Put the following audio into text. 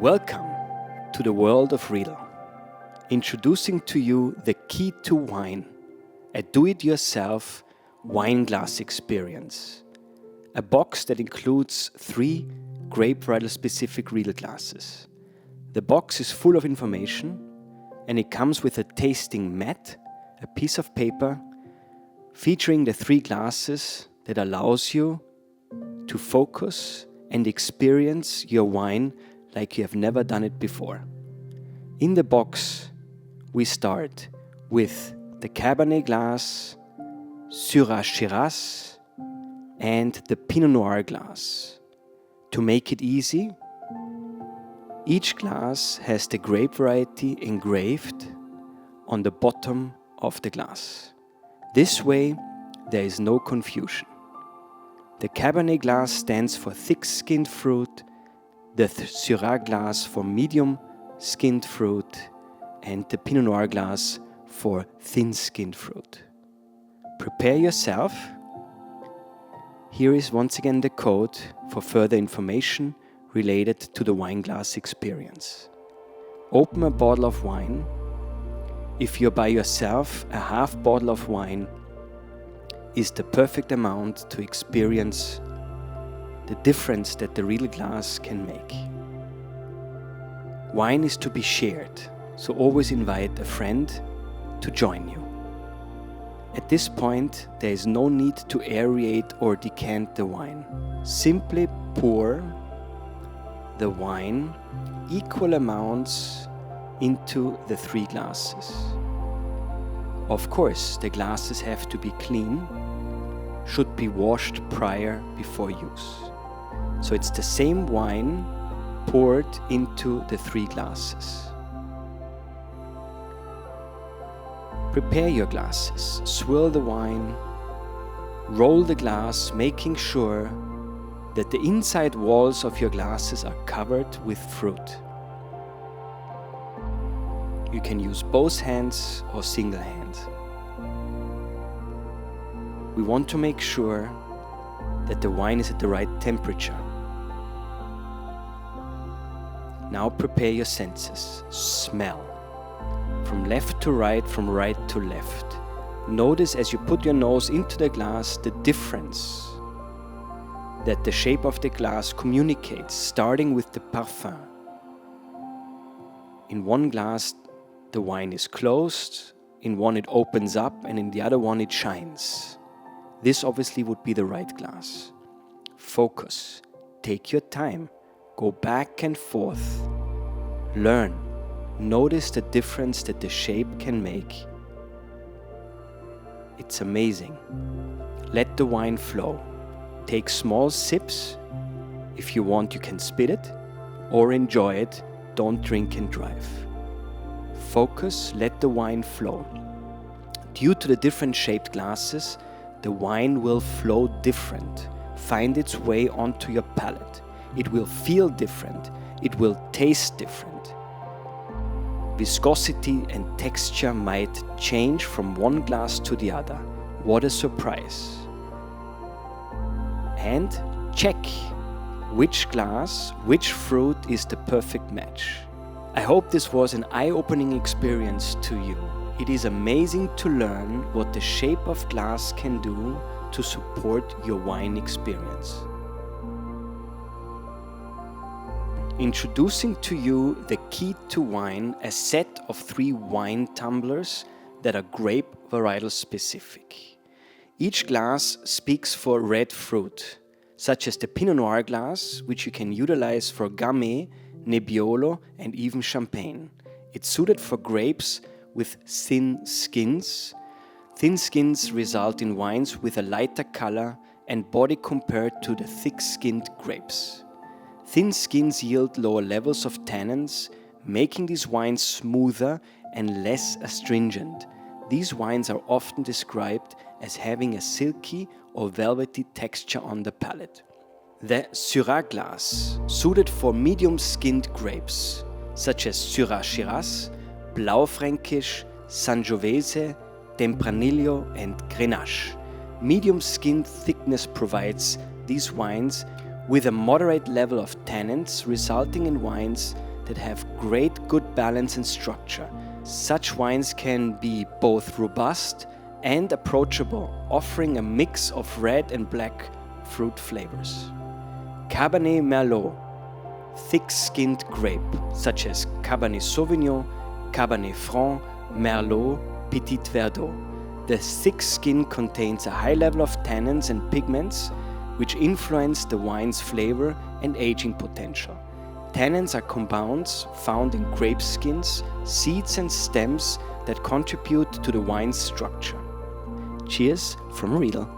Welcome to the world of Riedel, introducing to you the key to wine, a do-it-yourself wine glass experience. A box that includes 3 grape-varietal specific Riedel glasses. The box is full of information and it comes with a tasting mat, a piece of paper, featuring the 3 glasses that allows you to focus and experience your wine like you have never done it before. In the box, we start with the Cabernet glass, Syrah Shiraz, and the Pinot Noir glass. To make it easy, each glass has the grape variety engraved on the bottom of the glass. This way, there is no confusion. The Cabernet glass stands for thick-skinned fruit, the Syrah glass for medium-skinned fruit, and the Pinot Noir glass for thin-skinned fruit. Prepare yourself. Here is once again the code for further information related to the wine glass experience. Open a bottle of wine. If you're by yourself, a half bottle of wine is the perfect amount to experience the difference that the Riedel glass can make. Wine is to be shared, so always invite a friend to join you. At this point, there is no need to aerate or decant the wine. Simply pour the wine equal amounts into the 3 glasses. Of course, the glasses have to be clean, should be washed prior before use. So it's the same wine poured into the 3 glasses. Prepare your glasses, swirl the wine, roll the glass, making sure that the inside walls of your glasses are covered with fruit. You can use both hands or single hand. We want to make sure that the wine is at the right temperature. Now prepare your senses. Smell. From left to right, from right to left. Notice as you put your nose into the glass the difference that the shape of the glass communicates, starting with the parfum. In one glass, the wine is closed, in one it opens up, and in the other one it shines. This obviously would be the right glass. Focus. Take your time. Go back and forth. Learn. Notice the difference that the shape can make. It's amazing. Let the wine flow. Take small sips. If you want, you can spit it or enjoy it. Don't drink and drive. Focus. Let the wine flow. Due to the different shaped glasses, the wine will flow different, find its way onto your palate. It will feel different. It will taste different. Viscosity and texture might change from one glass to the other. What a surprise. And check which glass, which fruit is the perfect match. I hope this was an eye-opening experience to you. It is amazing to learn what the shape of glass can do to support your wine experience. Introducing to you the key to wine, a set of 3 wine tumblers that are grape-varietal specific. Each glass speaks for red fruit, such as the Pinot Noir glass, which you can utilize for Gamay, Nebbiolo, and even Champagne. It's suited for grapes with thin skins. Thin skins result in wines with a lighter color and body compared to the thick-skinned grapes. Thin skins yield lower levels of tannins, making these wines smoother and less astringent. These wines are often described as having a silky or velvety texture on the palate. The Syrah glass, suited for medium-skinned grapes, such as Syrah Shiraz, Blaufränkisch, Sangiovese, Tempranillo, and Grenache. Medium skin thickness provides these wines with a moderate level of tannins, resulting in wines that have great good balance and structure. Such wines can be both robust and approachable, offering a mix of red and black fruit flavors. Cabernet Merlot, thick-skinned grape, such as Cabernet Sauvignon, Cabernet Franc, Merlot, Petit Verdot. The thick skin contains a high level of tannins and pigments, which influence the wine's flavor and aging potential. Tannins are compounds found in grape skins, seeds and stems that contribute to the wine's structure. Cheers from Riedel.